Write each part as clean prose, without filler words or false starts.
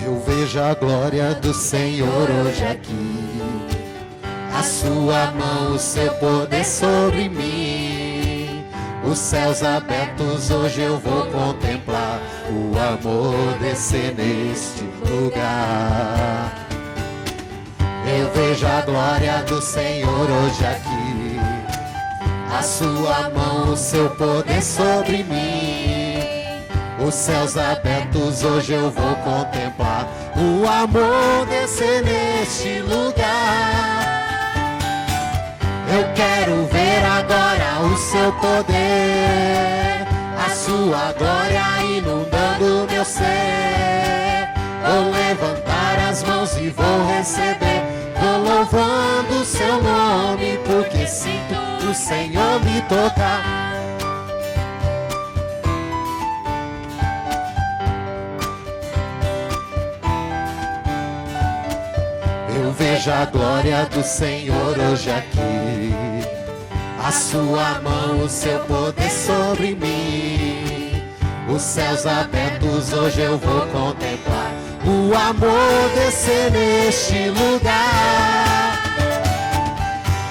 Eu vejo a glória do Senhor hoje aqui, a sua mão, o seu poder sobre mim. Os céus abertos hoje eu vou contemplar, o amor descer neste lugar. Eu vejo a glória do Senhor hoje aqui, a sua mão, o seu poder sobre mim. Os céus abertos hoje eu vou contemplar, o amor descer neste lugar. Eu quero ver agora o seu poder, a sua glória inundando meu ser. Vou levantar as mãos e vou receber, vou louvando o seu nome, porque sinto o Senhor me tocar. Eu vejo a glória do Senhor hoje aqui, a sua mão, o seu poder sobre mim. Os céus abertos hoje eu vou contemplar, o amor descer neste lugar.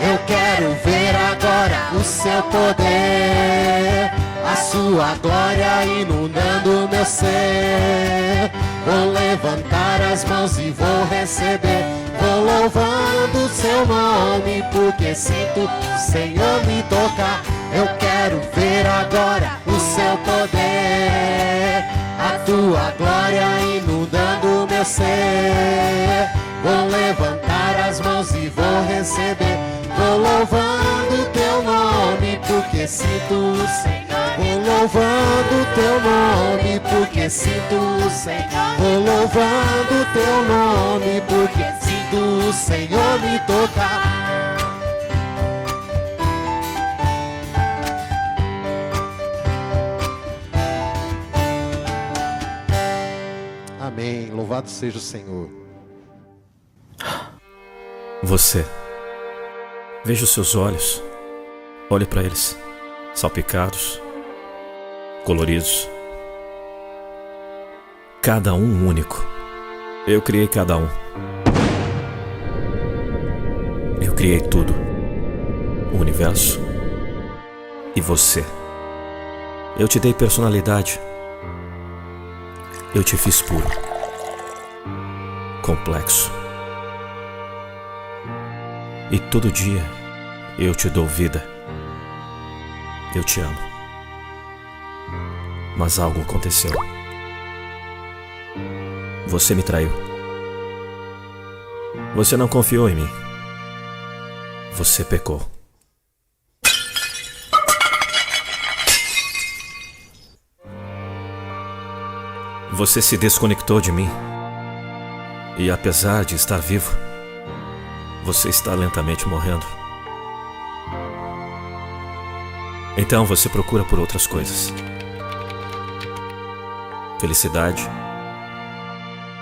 Eu quero ver agora o seu poder, a sua glória inundando meu ser. Vou levantar as mãos e vou receber, vou louvando o seu nome, porque sinto o Senhor me tocar. Eu quero ver agora o seu poder, a tua glória inundando meu ser. Vou levantar as mãos e vou receber, vou louvando o teu nome, porque sinto o Senhor. Vou louvando o teu nome, porque sinto o Senhor. Vou louvando o teu nome, porque sinto o Senhor me tocar. Amém. Louvado seja o Senhor. Você. Veja os seus olhos. Olhe para eles. Salpicados. Coloridos. Cada um único. Eu criei cada um. Eu criei tudo. O universo. E você. Eu te dei personalidade. Eu te fiz puro. Complexo. E todo dia eu te dou vida. Eu te amo. Mas algo aconteceu. Você me traiu. Você não confiou em mim. Você pecou. Você se desconectou de mim. E apesar de estar vivo, você está lentamente morrendo. Então você procura por outras coisas. Felicidade,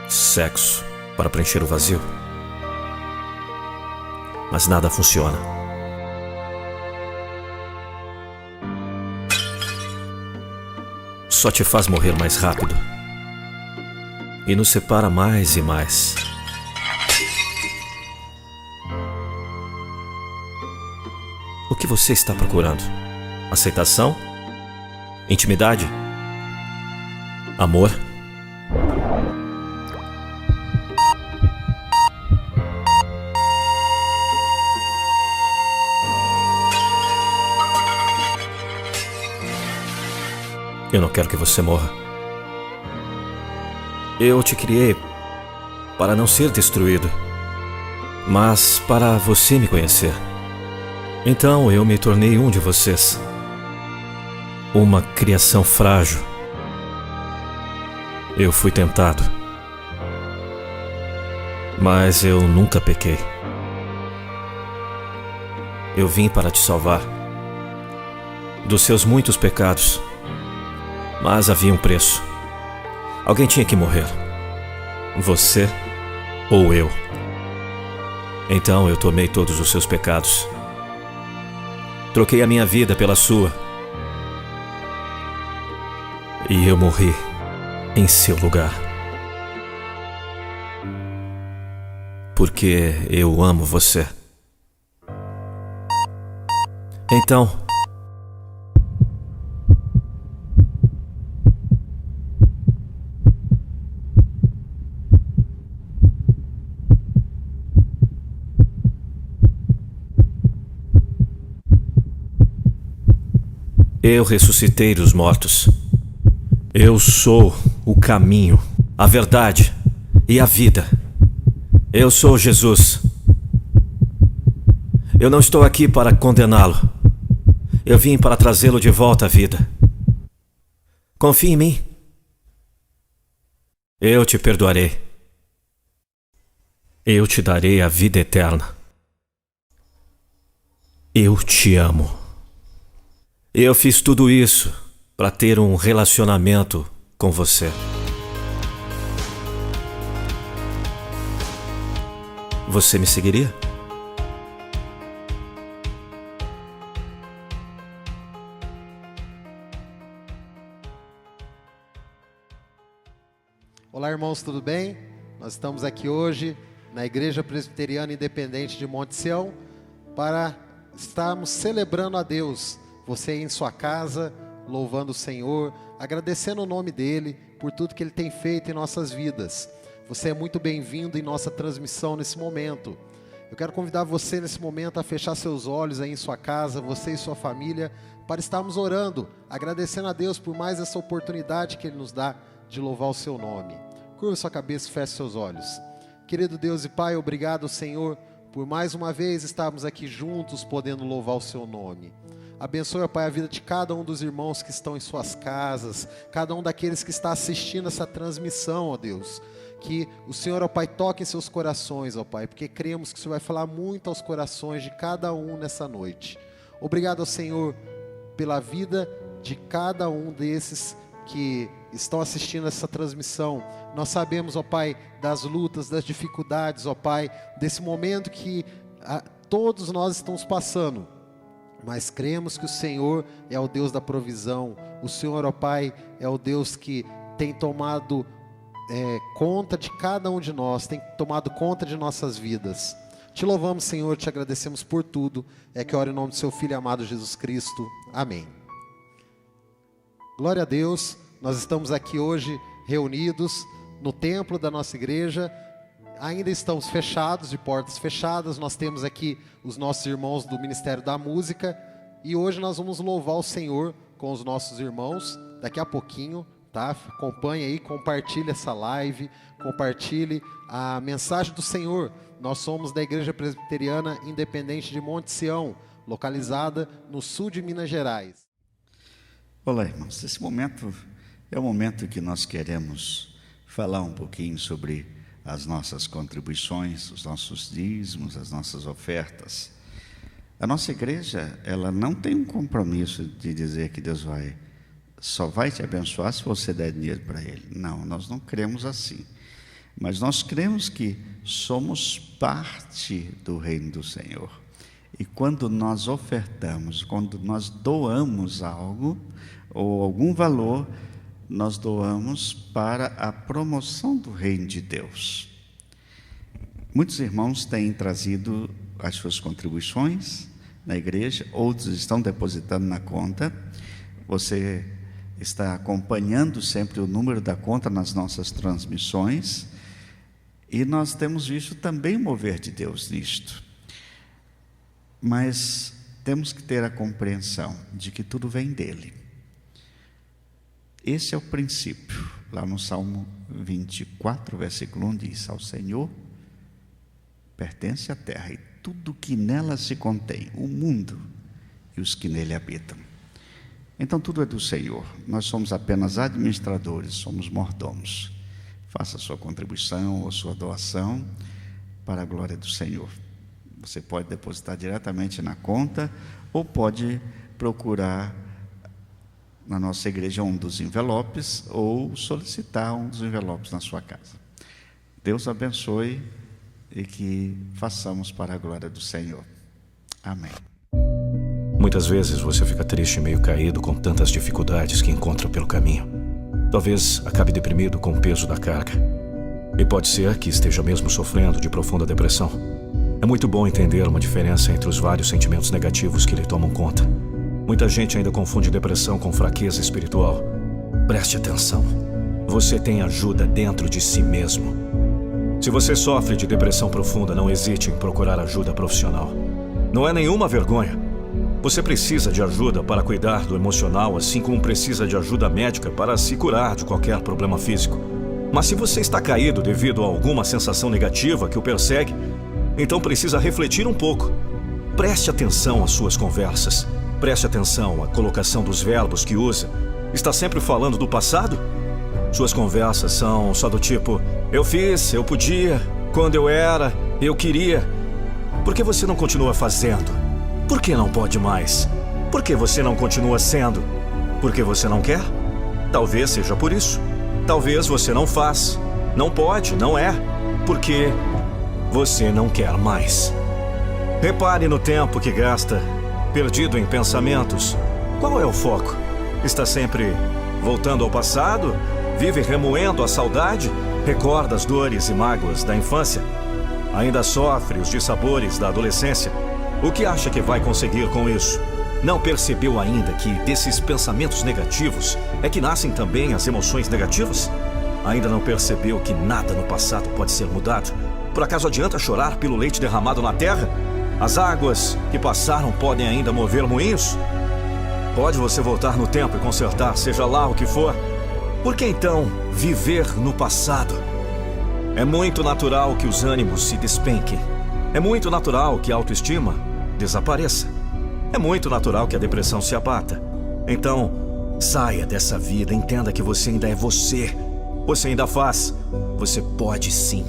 sexo para preencher o vazio. Mas nada funciona. Só te faz morrer mais rápido. E nos separa mais e mais. O que você está procurando? Aceitação? Intimidade? Amor? Eu não quero que você morra. Eu te criei para não ser destruído, mas para você me conhecer. Então eu me tornei um de vocês. Uma criação frágil. Eu fui tentado, mas eu nunca pequei. Eu vim para te salvar dos seus muitos pecados, mas havia um preço. Alguém tinha que morrer. Você ou eu. Então eu tomei todos os seus pecados. Troquei a minha vida pela sua. E eu morri em seu lugar. porque eu amo você. Então, eu ressuscitei dos mortos. Eu sou o caminho, a verdade e a vida. Eu sou Jesus. Eu não estou aqui para condená-lo. Eu vim para trazê-lo de volta à vida. Confie em mim. Eu te perdoarei. Eu te darei a vida eterna. Eu te amo. Eu fiz tudo isso para ter um relacionamento com você. Você me seguiria? Olá, irmãos, tudo bem? Nós estamos aqui hoje na Igreja Presbiteriana Independente de Monte Sião para estarmos celebrando a Deus. Você aí em sua casa, louvando o Senhor, agradecendo o nome dEle por tudo que Ele tem feito em nossas vidas. Você é muito bem-vindo em nossa transmissão nesse momento. Eu quero convidar você nesse momento a fechar seus olhos aí em sua casa, você e sua família, para estarmos orando, agradecendo a Deus por mais essa oportunidade que Ele nos dá de louvar o seu nome. Curva sua cabeça e feche seus olhos. Querido Deus e Pai, obrigado, Senhor, por mais uma vez estarmos aqui juntos podendo louvar o seu nome. Abençoe, Pai, a vida de cada um dos irmãos que estão em suas casas, cada um daqueles que está assistindo essa transmissão, ó Deus. Que o Senhor, ó Pai, toque em seus corações, ó Pai, porque cremos que o Senhor vai falar muito aos corações de cada um nessa noite. Obrigado, Senhor, pela vida de cada um desses que estão assistindo essa transmissão. Nós sabemos, ó Pai, das lutas, das dificuldades, ó Pai, desse momento que todos nós estamos passando. Mas cremos que o Senhor é o Deus da provisão. O Senhor, ó Pai, é o Deus que tem tomado conta de cada um de nós, tem tomado conta de nossas vidas. Te louvamos, Senhor, te agradecemos por tudo. É que eu oro em nome do seu Filho amado Jesus Cristo. Amém. Glória a Deus. Nós estamos aqui hoje reunidos no templo da nossa igreja. Ainda estamos fechados, de portas fechadas. Nós temos aqui os nossos irmãos do Ministério da Música. E hoje nós vamos louvar o Senhor com os nossos irmãos. Daqui a pouquinho, tá? Acompanhe aí, compartilhe essa live. Compartilhe a mensagem do Senhor. Nós somos da Igreja Presbiteriana Independente de Monte Sião, localizada no sul de Minas Gerais. Olá, irmãos. Esse momento é o momento que nós queremos falar um pouquinho sobre as nossas contribuições, os nossos dízimos, as nossas ofertas. A nossa igreja, ela não tem um compromisso de dizer que Deus só vai te abençoar se você der dinheiro para Ele. Não, nós não cremos assim. Mas nós cremos que somos parte do reino do Senhor. E quando nós ofertamos, quando nós doamos algo, ou algum valor, nós doamos para a promoção do reino de Deus. Muitos irmãos têm trazido as suas contribuições na igreja, outros estão depositando na conta. Você está acompanhando sempre o número da conta nas nossas transmissões, e nós temos visto também o mover de Deus nisto. Mas temos que ter a compreensão de que tudo vem dEle. Esse é o princípio. Lá no Salmo 24, versículo 1 diz: ao Senhor pertence a terra e tudo que nela se contém, o mundo e os que nele habitam. Então tudo é do Senhor. Nós somos apenas administradores, somos mordomos. Faça a sua contribuição ou sua doação para a glória do Senhor. Você pode depositar diretamente na conta ou pode procurar na nossa igreja um dos envelopes ou solicitar um dos envelopes na sua casa. Deus abençoe e que façamos para a glória do Senhor. Amém. Muitas vezes você fica triste e meio caído com tantas dificuldades que encontra pelo caminho. Talvez acabe deprimido com o peso da carga. E pode ser que esteja mesmo sofrendo de profunda depressão. É muito bom entender uma diferença entre os vários sentimentos negativos que lhe tomam conta. Muita gente ainda confunde depressão com fraqueza espiritual. Preste atenção. Você tem ajuda dentro de si mesmo. Se você sofre de depressão profunda, não hesite em procurar ajuda profissional. Não é nenhuma vergonha. Você precisa de ajuda para cuidar do emocional, assim como precisa de ajuda médica para se curar de qualquer problema físico. Mas se você está caído devido a alguma sensação negativa que o persegue, então precisa refletir um pouco. Preste atenção às suas conversas. Preste atenção à colocação dos verbos que usa. Está sempre falando do passado? Suas conversas são só do tipo: eu fiz, eu podia, quando eu era, eu queria. Por que você não continua fazendo? Por que não pode mais? Por que você não continua sendo? Porque você não quer? Talvez seja por isso. Talvez você não faz. Não pode, não é. Porque você não quer mais. Repare no tempo que gasta, perdido em pensamentos. Qual é o foco? Está sempre voltando ao passado? Vive remoendo a saudade? Recorda as dores e mágoas da infância? Ainda sofre os dissabores da adolescência? O que acha que vai conseguir com isso? Não percebeu ainda que desses pensamentos negativos é que nascem também as emoções negativas? Ainda não percebeu que nada no passado pode ser mudado? Por acaso adianta chorar pelo leite derramado na terra? As águas que passaram podem ainda mover moinhos? Pode você voltar no tempo e consertar, seja lá o que for? Por que então viver no passado? É muito natural que os ânimos se despenquem. É muito natural que a autoestima desapareça. É muito natural que a depressão se abata. Então, saia dessa vida, entenda que você ainda é você. Você ainda faz. Você pode sim.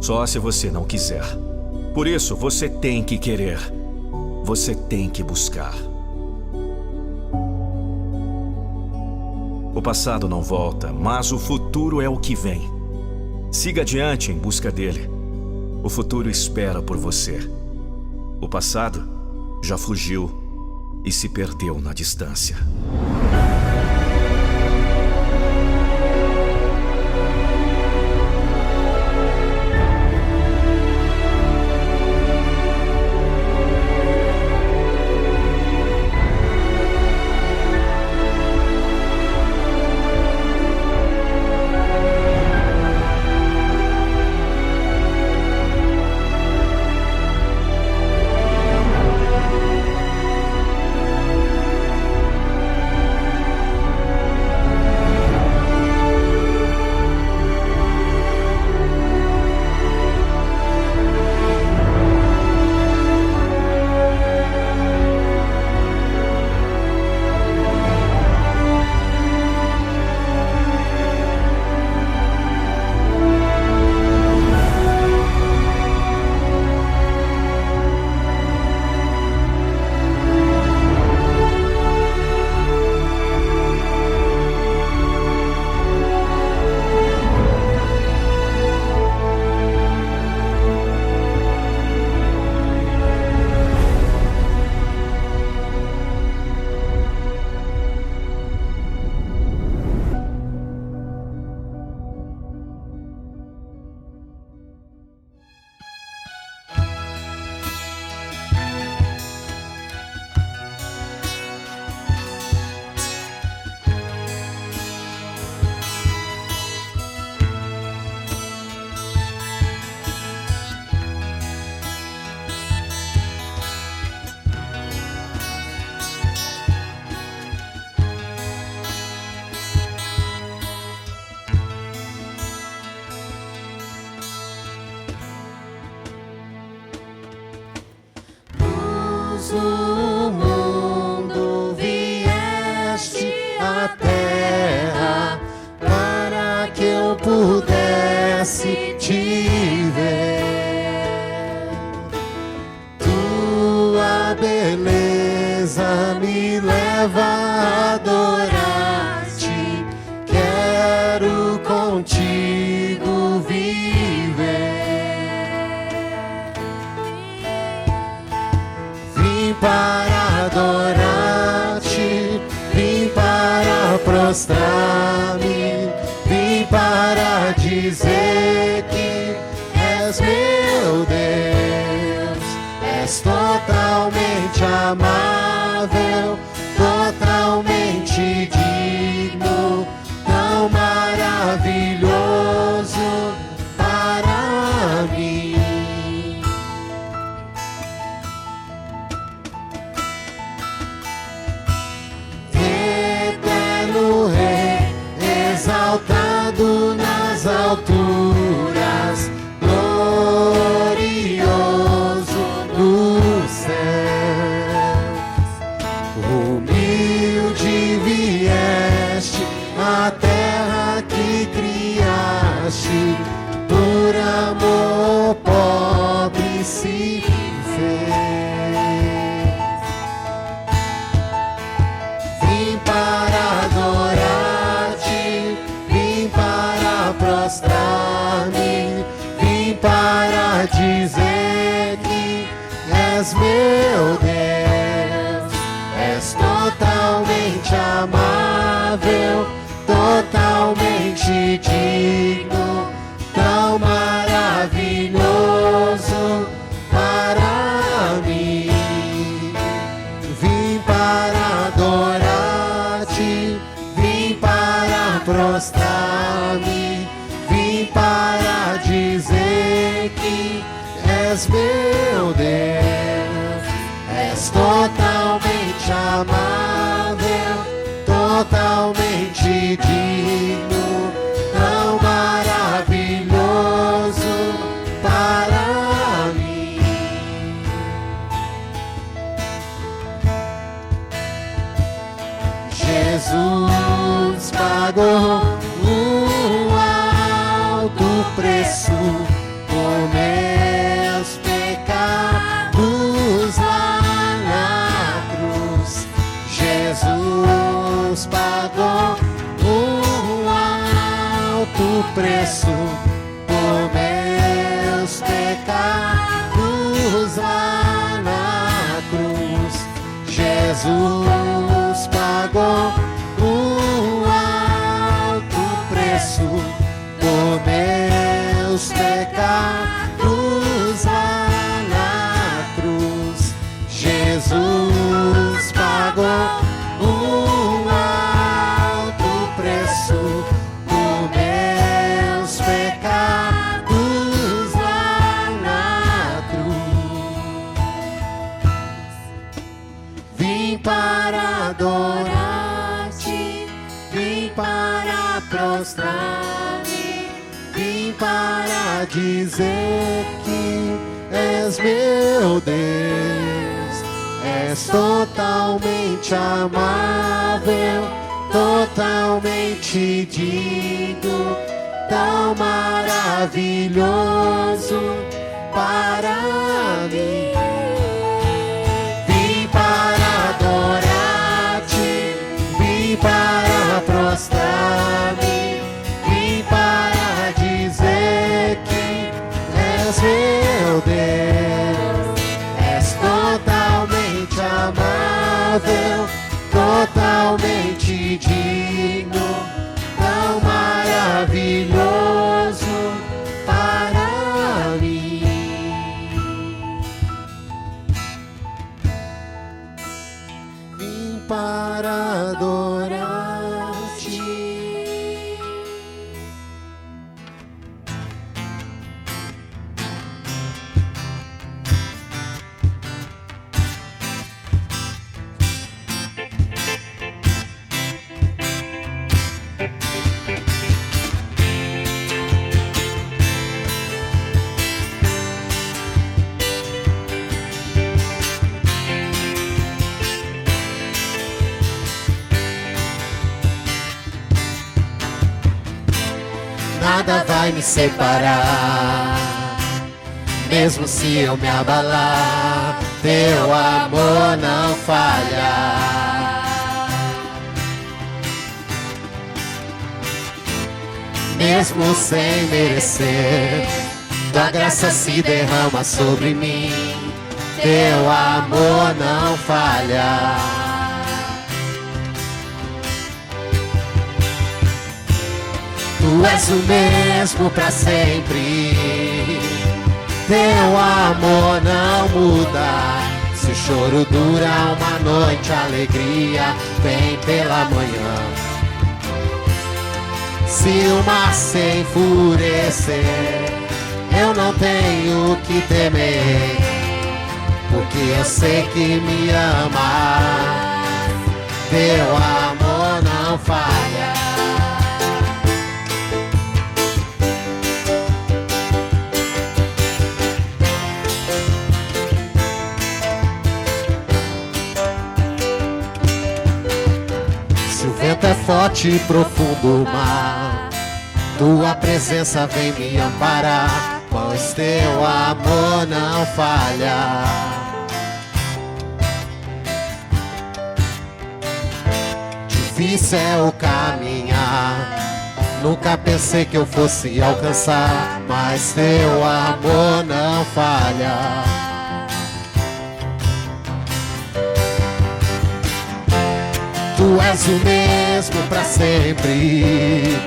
Só se você não quiser. Por isso, você tem que querer. Você tem que buscar. O passado não volta, mas o futuro é o que vem. Siga adiante em busca dele. O futuro espera por você. O passado já fugiu e se perdeu na distância. O mundo vieste à terra para que eu pudesse te ver. Tua beleza me leva a adorar-te. Quero contigo viver. Vim para adorar-te, vim para prostrar-me, vim para para dizer que és meu Deus. És totalmente amável, totalmente digno, tão maravilhoso para mim. Eterno Rei, exaltado nas alturas, glorioso nos céus. Humilde vieste à terra que criaste, por amor pobre se fez. Vim para adorar-te, vim para prostrar-me, vim para dizer que és meu Deus. És totalmente amável, totalmente digno, tão maravilhoso para mim. Vim para adorar-te, vim para prostrar-me, vim para dizer que és meu Deus. És totalmente amável, totalmente digno, tão maravilhoso para mim. Jesus pagou um alto preço por meus pecados lá na cruz. Jesus pagou um alto preço por meus pecados lá na cruz. Jesus pagou um alto preço por meus pecados lá na cruz. Jesus pagou um alto preço por meus pecados lá na cruz. Vim para adorar-te, vim para prostrar-me, vim para dizer que és meu Deus. És totalmente amável, totalmente digno, tão maravilhoso para mim. Vim para adorar-te, vim para prostrar-me, vim para dizer que és meu Deus. És totalmente amável, totalmente digno, tão maravilhoso para mim. Vim para adorar-te. Nada vai me separar, mesmo se eu me abalar, teu amor não falha. Mesmo sem merecer, tua graça se derrama sobre mim, teu amor não falha. Tu és o mesmo para sempre. Teu amor não muda. Se o choro dura uma noite, a alegria vem pela manhã. Se o mar se enfurecer, eu não tenho que temer, porque eu sei que me amas. Teu amor não falha. Se o vento é forte e profundo o mar, tua presença vem me amparar, pois teu amor não falha. Difícil é o caminhar, nunca pensei que eu fosse alcançar, mas teu amor não falha. Tu és o mesmo para sempre.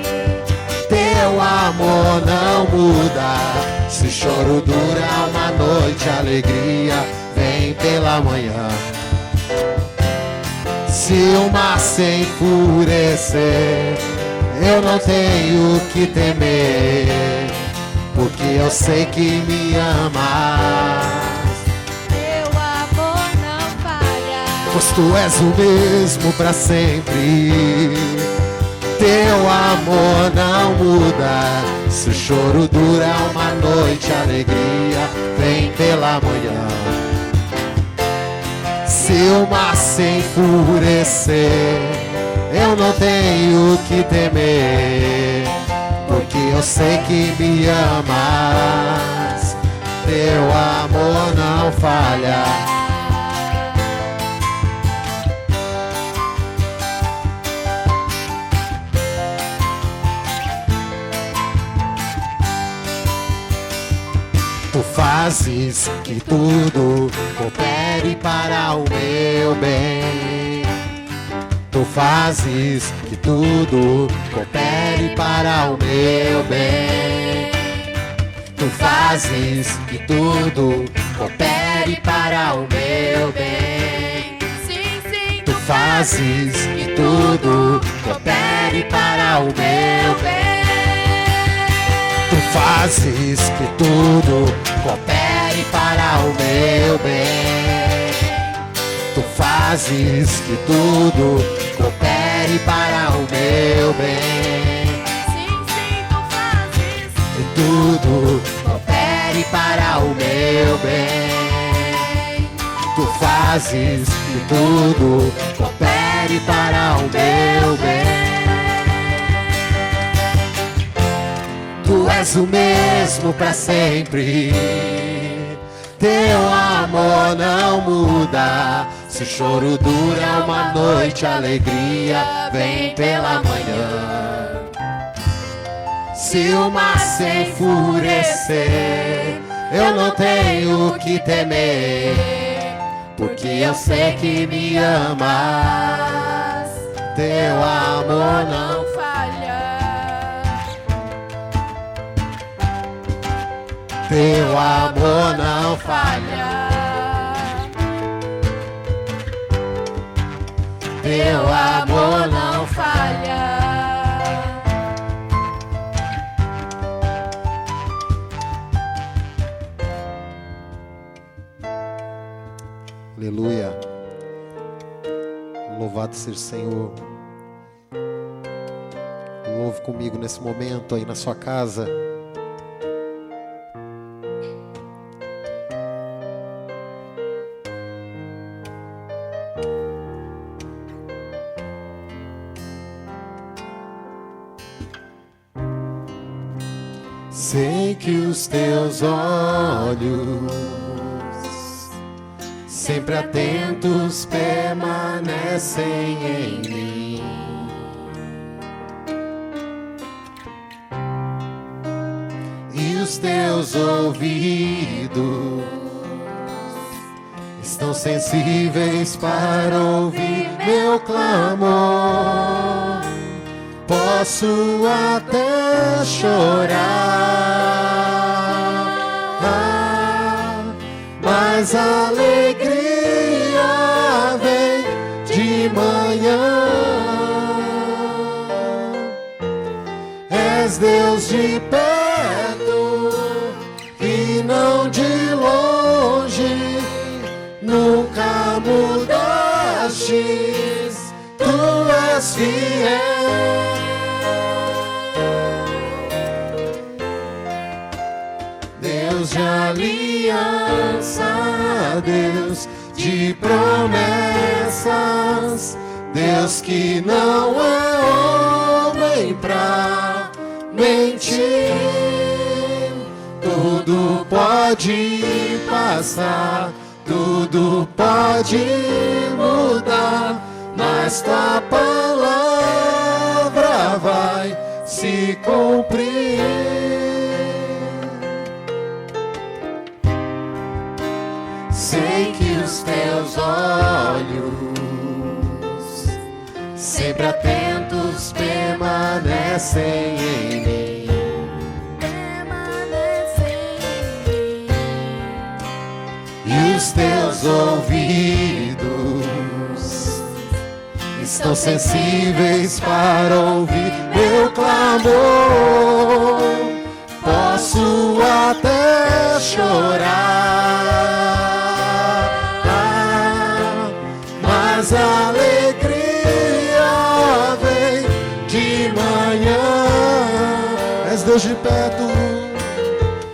Teu amor não muda. Se choro dura uma noite, a alegria vem pela manhã. Se o mar se enfurecer, eu não tenho que temer, porque eu sei que me amas. Teu amor não falha. Pois tu és o mesmo para sempre. Teu amor não muda. Se o choro dura uma noite, a alegria vem pela manhã. Se o mar se enfurecer, eu não tenho que temer, porque eu sei que me amas. Teu amor não falha. Tu fazes que tudo coopere para o meu bem. Tu fazes que tudo coopere para o meu bem. Tu fazes que tudo coopere para o meu bem. Sim, sim, Tu fazes que tudo coopere para o meu bem. Tu fazes que tudo coopere para o meu bem. Tu fazes que tudo coopere para o meu bem. sim, sim, tu fazes. Que tudo coopere para o meu bem. Tu fazes que tudo coopere para o meu bem. Tu és o mesmo para sempre. Teu amor não muda. Se o choro dura uma noite, a alegria vem pela manhã. Se o mar se enfurecer, eu não tenho que temer, porque eu sei que me amas. Teu amor não falha. Teu amor não falha. Teu amor não falha. Aleluia. Louvado seja o Senhor. Louve comigo nesse momento aí na sua casa. Sei que os teus olhos, sempre atentos, permanecem em mim. E os teus ouvidos estão sensíveis para ouvir meu clamor. Posso até chorar, mas a alegria vem de manhã. És Deus de perto e não de longe, nunca mudastes, tu és fiel. Deus de aliança, Deus de promessas, Deus que não é homem pra mentir. Tudo pode passar, tudo pode mudar, mas tua palavra vai se cumprir. Sei que os teus olhos, sempre atentos, permanecem em mim. E os teus ouvidos estão sensíveis para ouvir meu clamor. Posso até chorar, mas a alegria vem de manhã. És Deus de perto,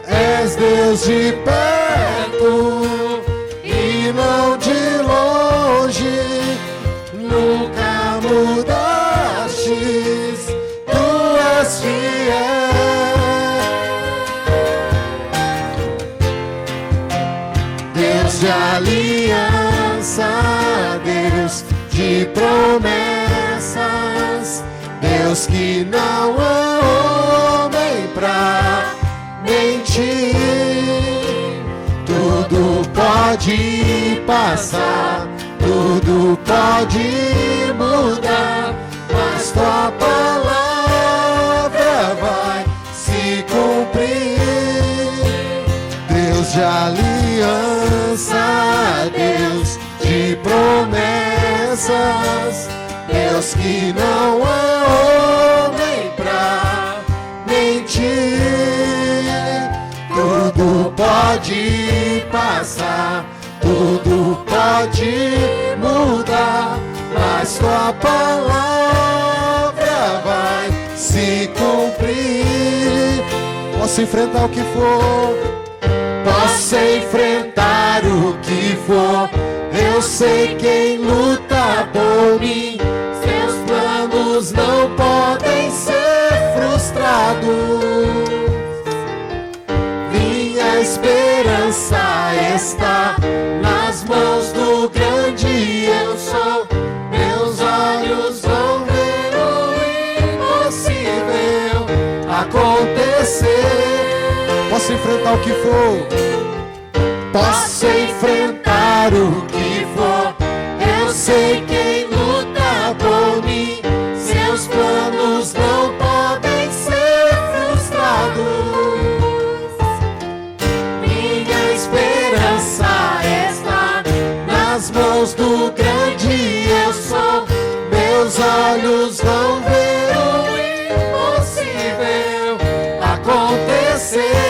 és Deus de perto e não de longe, nunca mudastes, tu és fiel. Deus de aliança, Deus de promessas, Deus que não é homem pra mentir. Tudo pode passar, tudo pode mudar, mas tua palavra vai se cumprir. Deus de aliança, Deus de promessas, Deus que não é homem pra mentir. Tudo pode passar, tudo pode mudar, mas tua palavra vai se cumprir. Posso enfrentar o que for, posso enfrentar o que for, eu sei quem luta por mim. Seus planos não podem ser frustrados. Minha esperança está nas mãos do grande eu sou. Meus olhos vão ver o impossível acontecer. Posso enfrentar o que for, posso enfrentar o que for, eu sei quem luta por mim. Seus planos não podem ser frustrados. Minha esperança está nas mãos do grande eu sou. Meus olhos vão ver o impossível acontecer.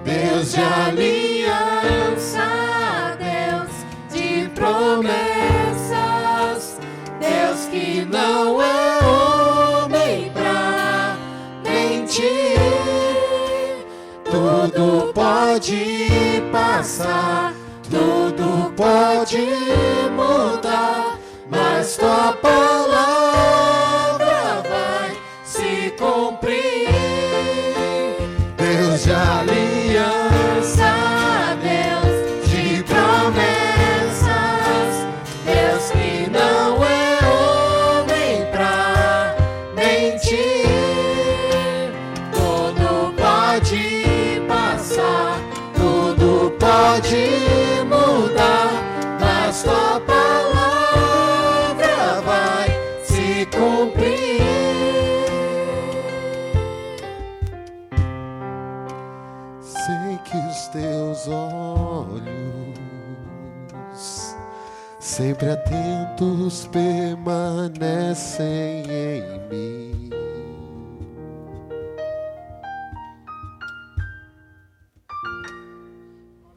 Deus de aliança, Deus de promessas, Deus que não é homem pra mentir. Tudo pode passar, tudo pode mudar, mas tua palavra vai se cumprir. Deus de aliança, Deus de promessas, Deus que não é homem pra mentir. Tudo pode passar, tudo pode mudar, mas tua palavra vai Sei que os teus olhos, sempre atentos, permanecem em mim.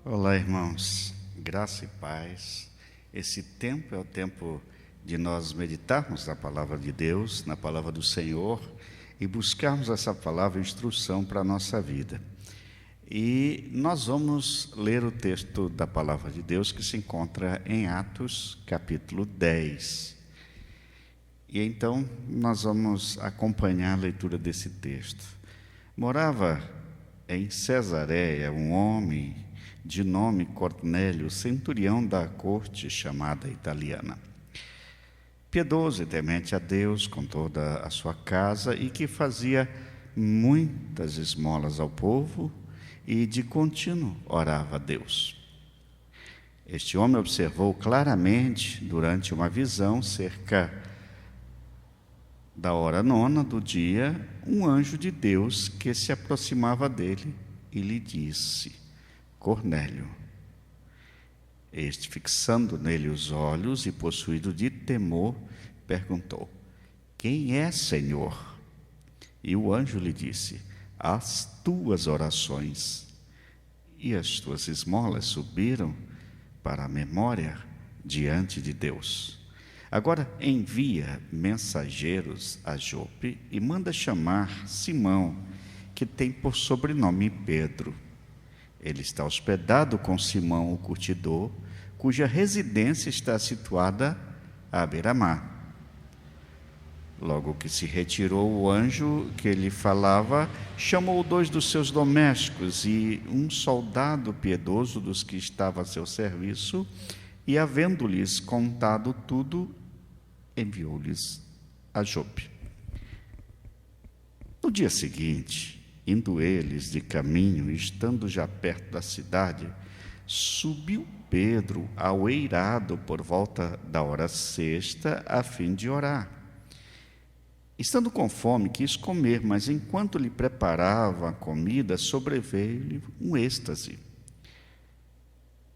Olá, irmãos, graça e paz. Esse tempo é o tempo de nós meditarmos na palavra de Deus, na palavra do Senhor, e buscarmos essa palavra instrução para a nossa vida. E nós vamos ler o texto da palavra de Deus que se encontra em Atos, capítulo 10. E então nós vamos acompanhar a leitura desse texto. Morava em Cesareia um homem de nome Cornélio, centurião da corte chamada italiana, piedoso e temente a Deus com toda a sua casa, e que fazia muitas esmolas ao povo e de contínuo orava a Deus. Este homem observou claramente durante uma visão, cerca da hora 9 do dia, um anjo de Deus que se aproximava dele e lhe disse: Cornélio. Este, fixando nele os olhos e possuído de temor, perguntou: Quem é, Senhor? E o anjo lhe disse: As tuas orações e as tuas esmolas subiram para a memória diante de Deus. Agora envia mensageiros a Jope e manda chamar Simão, que tem por sobrenome Pedro. Ele está hospedado com Simão, o curtidor, cuja residência está situada à beira-mar. Logo que se retirou o anjo que lhe falava, chamou 2 dos seus domésticos e um soldado piedoso dos que estava a seu serviço, e, havendo-lhes contado tudo, enviou-lhes a Jope. No dia seguinte, indo eles de caminho, estando já perto da cidade, subiu Pedro ao eirado por volta da hora 6ª, a fim de orar. Estando com fome, quis comer, mas enquanto lhe preparava a comida, sobreveio-lhe um êxtase.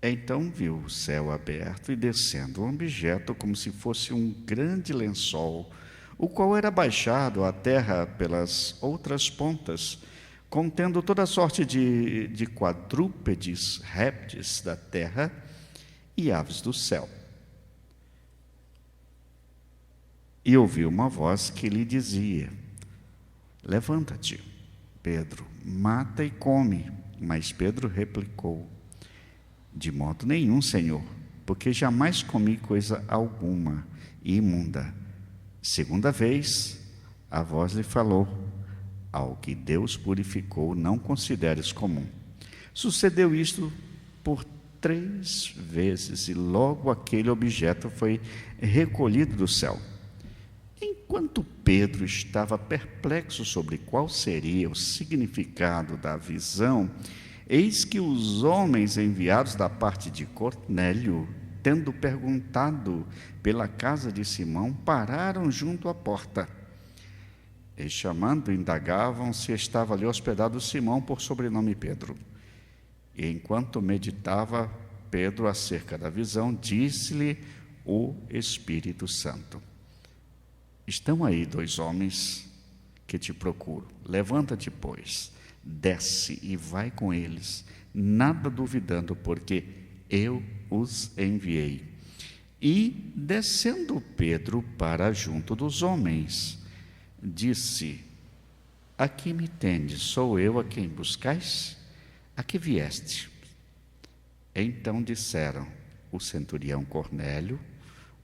Então viu o céu aberto e descendo um objeto como se fosse um grande lençol, o qual era baixado à terra pelas outras pontas, contendo toda sorte de quadrúpedes, répteis da terra e aves do céu. E ouviu uma voz que lhe dizia: Levanta-te, Pedro, mata e come. Mas Pedro replicou: De modo nenhum, Senhor, porque jamais comi coisa alguma imunda. Segunda vez, a voz lhe falou: Ao que Deus purificou, não consideres comum. Sucedeu isto por 3 vezes, e logo aquele objeto foi recolhido do céu. Enquanto Pedro estava perplexo sobre qual seria o significado da visão, eis que os homens enviados da parte de Cornélio, tendo perguntado pela casa de Simão, pararam junto à porta. E chamando, indagavam se estava ali hospedado Simão, por sobrenome Pedro. E enquanto meditava Pedro acerca da visão, disse-lhe o Espírito Santo: Estão aí 2 homens que te procuram. Levanta-te, pois, desce e vai com eles, nada duvidando, porque eu os enviei. E, descendo Pedro para junto dos homens, disse: A que me tendes? Sou eu a quem buscais? A que vieste? Então disseram: O centurião Cornélio,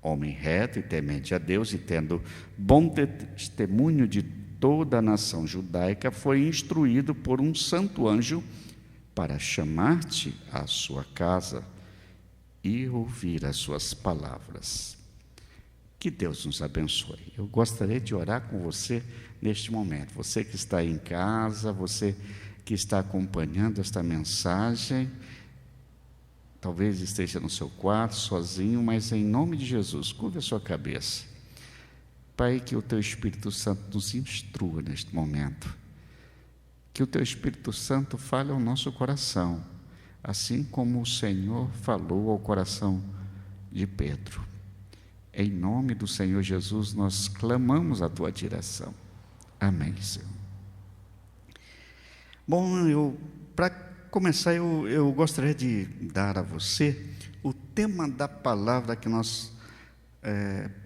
homem reto e temente a Deus, e tendo bom testemunho de toda a nação judaica, foi instruído por um santo anjo para chamar-te à sua casa e ouvir as suas palavras. Que Deus nos abençoe. Eu gostaria de orar com você neste momento. Você que está em casa, você que está acompanhando esta mensagem, talvez esteja no seu quarto, sozinho, mas em nome de Jesus, curva a sua cabeça. Pai, que o Teu Espírito Santo nos instrua neste momento, que o Teu Espírito Santo fale ao nosso coração, assim como o Senhor falou ao coração de Pedro. Em nome do Senhor Jesus, nós clamamos a Tua direção. Amém, Senhor. Bom, para começar, eu gostaria de dar a você o tema da palavra que nós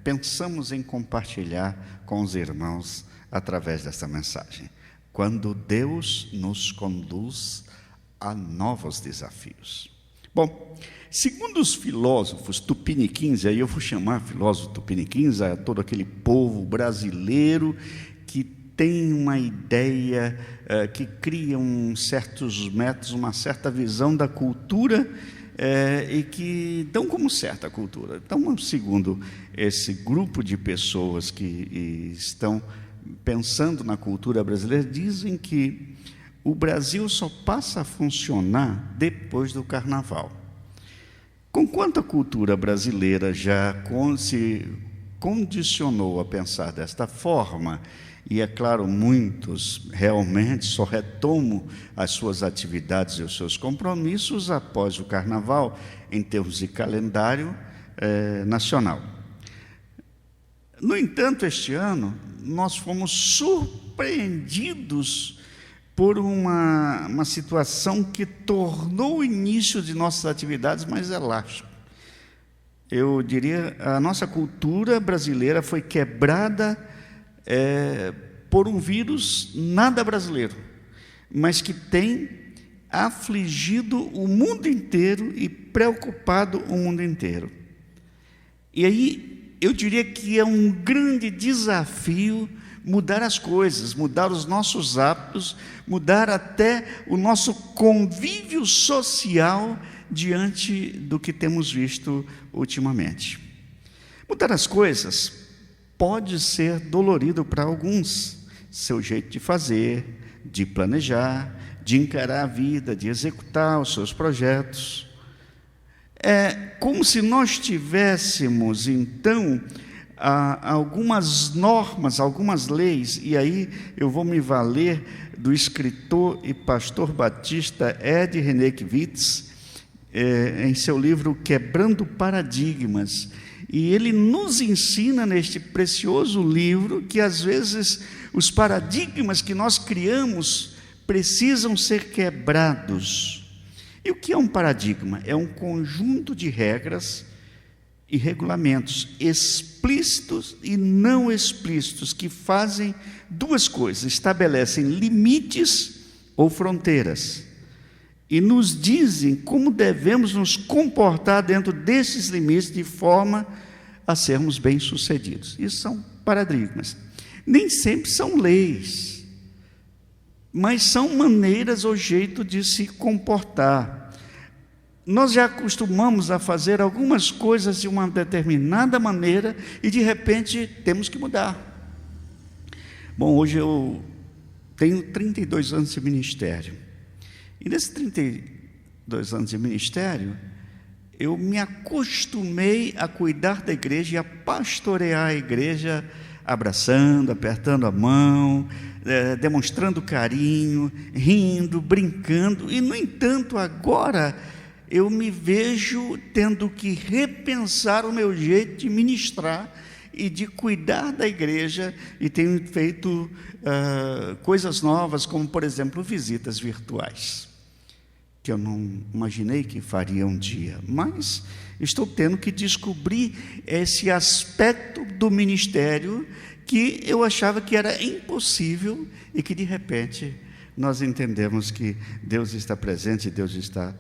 pensamos em compartilhar com os irmãos através dessa mensagem. Quando Deus nos conduz a novos desafios. Bom, segundo os filósofos tupiniquins, aí eu vou chamar filósofo tupiniquins a todo aquele povo brasileiro que tem uma ideia, que cria certos métodos, uma certa visão da cultura, e que dão como certa a cultura. Então, segundo esse grupo de pessoas que estão pensando na cultura brasileira, dizem que o Brasil só passa a funcionar depois do carnaval. Conquanto a cultura brasileira já se condicionou a pensar desta forma, e é claro, muitos realmente só retomam as suas atividades e os seus compromissos após o carnaval, em termos de calendário nacional. No entanto, este ano, nós fomos surpreendidos por uma situação que tornou o início de nossas atividades mais elástico. Eu diria, a nossa cultura brasileira foi quebrada por um vírus nada brasileiro, mas que tem afligido o mundo inteiro e preocupado o mundo inteiro. E aí, eu diria que é um grande desafio mudar as coisas, mudar os nossos hábitos, mudar até o nosso convívio social diante do que temos visto ultimamente. Mudar as coisas pode ser dolorido para alguns, seu jeito de fazer, de planejar, de encarar a vida, de executar os seus projetos. É como se nós tivéssemos, então, algumas normas, algumas leis, e aí eu vou me valer do escritor e pastor batista Ed Renekiewicz, em seu livro Quebrando Paradigmas. E ele nos ensina neste precioso livro que às vezes os paradigmas que nós criamos precisam ser quebrados. E o que é um paradigma? É um conjunto de regras e regulamentos explícitos e não explícitos que fazem duas coisas: estabelecem limites ou fronteiras e nos dizem como devemos nos comportar dentro desses limites de forma a sermos bem-sucedidos. Isso são paradigmas. Nem sempre são leis, mas são maneiras ou jeito de se comportar. Nós já acostumamos a fazer algumas coisas de uma determinada maneira e, de repente, temos que mudar. Bom, hoje eu tenho 32 anos de ministério. E nesses 32 anos de ministério, eu me acostumei a cuidar da igreja e a pastorear a igreja, abraçando, apertando a mão, demonstrando carinho, rindo, brincando. E, no entanto, agora eu me vejo tendo que repensar o meu jeito de ministrar e de cuidar da igreja, e tenho feito coisas novas, como, por exemplo, visitas virtuais, que eu não imaginei que faria um dia, mas estou tendo que descobrir esse aspecto do ministério que eu achava que era impossível e que, de repente, nós entendemos que Deus está presente e Deus está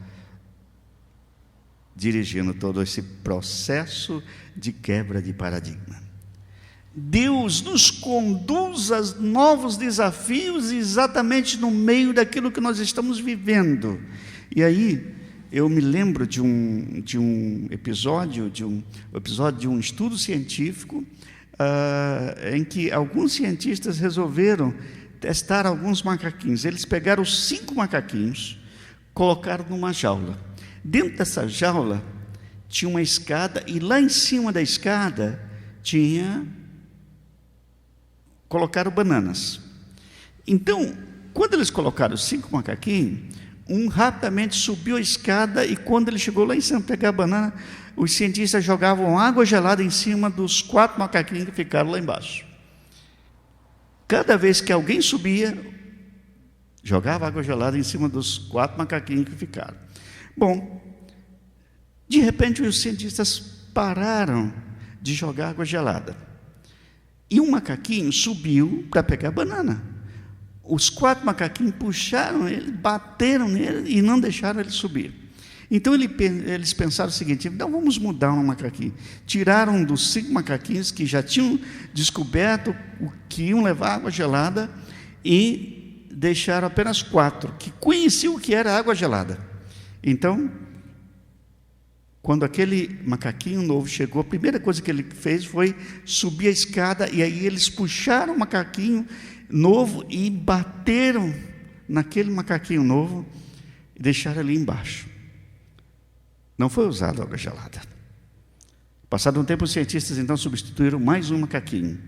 dirigindo todo esse processo de quebra de paradigma. Deus nos conduz a novos desafios exatamente no meio daquilo que nós estamos vivendo. E aí, eu me lembro de um episódio de um estudo científico, em que alguns cientistas resolveram testar alguns macaquinhos. Eles pegaram 5 macaquinhos, colocaram numa jaula. Dentro dessa jaula tinha uma escada, e lá em cima da escada tinha colocaram bananas. Então, quando eles colocaram 5 macaquinhos, um rapidamente subiu a escada, e quando ele chegou lá em cima para pegar a banana, os cientistas jogavam água gelada em cima dos 4 macaquinhos que ficaram lá embaixo. Cada vez que alguém subia, jogava água gelada em cima dos 4 macaquinhos que ficaram. Bom, de repente os cientistas pararam de jogar água gelada, e um macaquinho subiu para pegar a banana. Os 4 macaquinhos puxaram ele, bateram nele e não deixaram ele subir. Então eles pensaram o seguinte: então vamos mudar um macaquinho. Tiraram dos 5 macaquinhos que já tinham descoberto o que iam levar água gelada, e deixaram apenas 4 que conheciam o que era água gelada. Então, quando aquele macaquinho novo chegou, a primeira coisa que ele fez foi subir a escada, e aí eles puxaram o macaquinho novo e bateram naquele macaquinho novo e deixaram ali embaixo. Não foi usada água gelada. Passado um tempo, os cientistas então substituíram mais um macaquinho,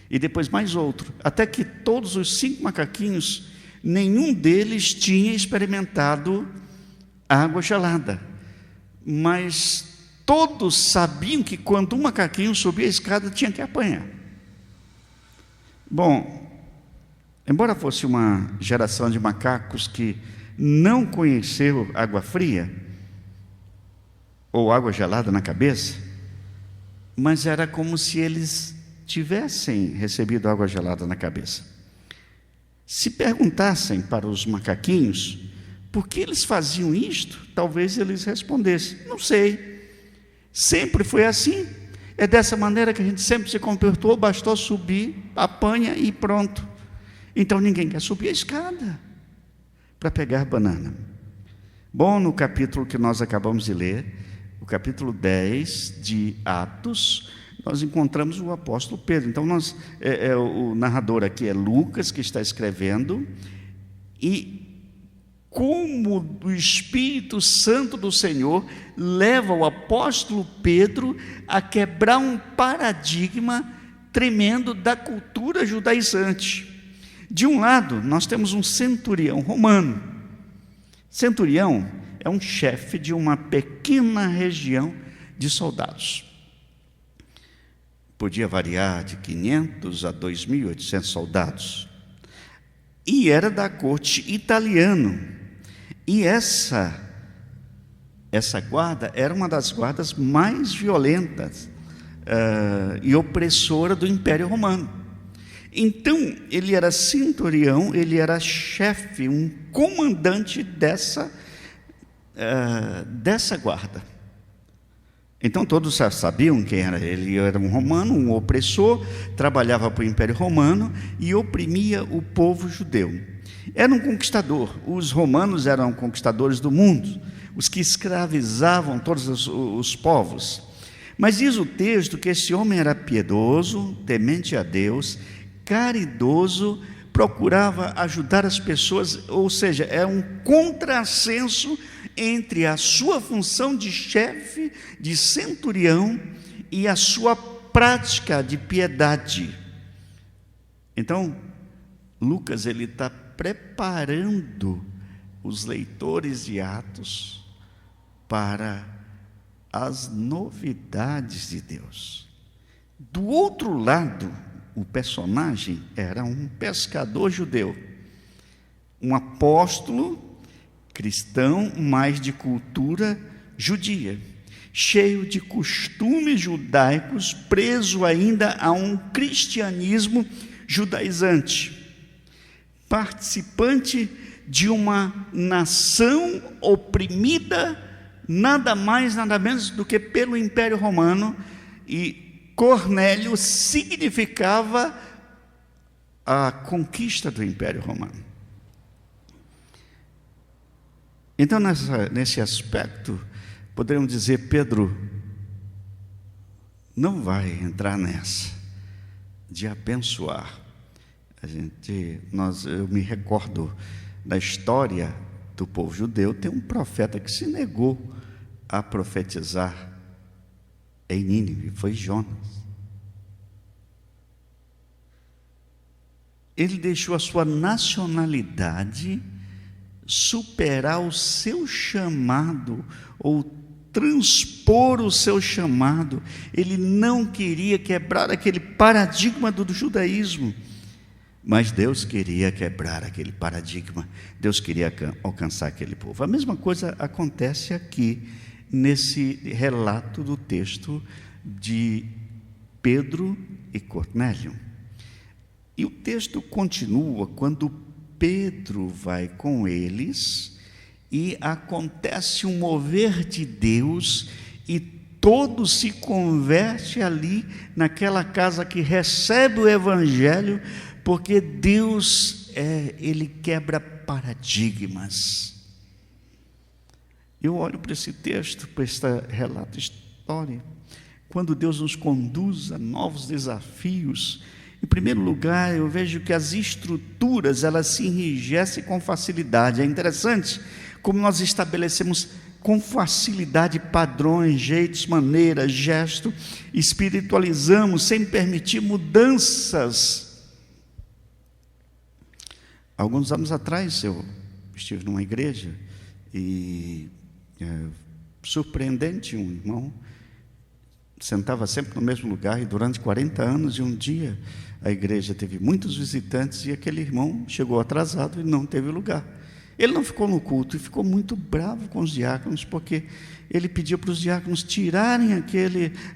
e depois mais outro, até que todos os 5 macaquinhos, nenhum deles tinha experimentado água gelada. Mas todos sabiam que quando um macaquinho subia a escada, tinha que apanhar. Bom, embora fosse uma geração de macacos que não conheceu água fria ou água gelada na cabeça, mas era como se eles tivessem recebido água gelada na cabeça. Se perguntassem para os macaquinhos por que eles faziam isto, talvez eles respondessem: não sei, sempre foi assim, é dessa maneira que a gente sempre se comportou, bastou subir, apanha e pronto. Então ninguém quer subir a escada para pegar banana. Bom, no capítulo que nós acabamos de ler, o capítulo 10 de Atos, nós encontramos o apóstolo Pedro. Então o narrador aqui é Lucas, que está escrevendo, e como o Espírito Santo do Senhor leva o apóstolo Pedro a quebrar um paradigma tremendo da cultura judaizante. De um lado, nós temos um centurião romano. Centurião é um chefe de uma pequena região de soldados. Podia variar de 500 a 2.800 soldados. E era da corte italiana. E essa guarda era uma das guardas mais violentas e opressora do Império Romano. Então, ele era centurião, ele era chefe, um comandante dessa guarda. Então, todos sabiam quem era ele. Ele era um romano, um opressor, trabalhava para o Império Romano e oprimia o povo judeu. Era um conquistador. Os romanos eram conquistadores do mundo, os que escravizavam todos os povos. Mas diz o texto que esse homem era piedoso, temente a Deus, caridoso, procurava ajudar as pessoas, ou seja, é um contrassenso entre a sua função de chefe, de centurião, e a sua prática de piedade. Então, Lucas ele está preparando os leitores de Atos para as novidades de Deus. Do outro lado, o personagem era um pescador judeu, um apóstolo cristão, mas de cultura judia, cheio de costumes judaicos, preso ainda a um cristianismo judaizante, participante de uma nação oprimida, nada mais, nada menos do que pelo Império Romano, e Cornélio significava a conquista do Império Romano. Então, nesse aspecto, poderíamos dizer, Pedro não vai entrar nessa de abençoar. Eu me recordo da história do povo judeu. Tem um profeta que se negou a profetizar em Nínive, foi Jonas. ele deixou a sua nacionalidade superar o seu chamado, ou transpor o seu chamado. Ele não queria quebrar aquele paradigma do judaísmo, mas Deus queria quebrar aquele paradigma. Deus queria alcançar aquele povo. A mesma coisa acontece aqui nesse relato do texto de Pedro e Cornélio. E o texto continua quando Pedro vai com eles e acontece um mover de Deus e todo se converte ali naquela casa que recebe o evangelho, porque Deus ele quebra paradigmas. Eu olho para esse texto, para este relato, história, quando Deus nos conduz a novos desafios. Em primeiro lugar, eu vejo que as estruturas, elas se enrijecem com facilidade. É interessante como nós estabelecemos com facilidade padrões, jeitos, maneiras, gestos, espiritualizamos sem permitir mudanças. Alguns anos atrás eu estive numa igreja e surpreendente, um irmão sentava sempre no mesmo lugar e durante 40 anos, e um dia a igreja teve muitos visitantes e aquele irmão chegou atrasado e não teve lugar. Ele não ficou no culto e ficou muito bravo com os diáconos, porque ele pediu para os diáconos tirarem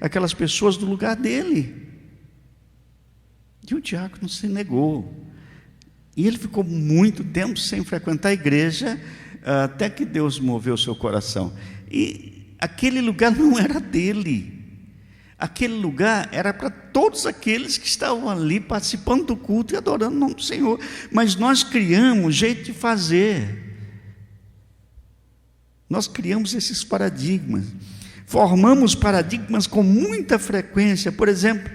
aquelas pessoas do lugar dele. E o diácono se negou. E ele ficou muito tempo sem frequentar a igreja, até que Deus moveu o seu coração. E aquele lugar não era dele. Aquele lugar era para todos aqueles que estavam ali participando do culto e adorando o nome do Senhor. Mas nós criamos jeito de fazer. Nós criamos esses paradigmas. Formamos paradigmas com muita frequência. Por exemplo,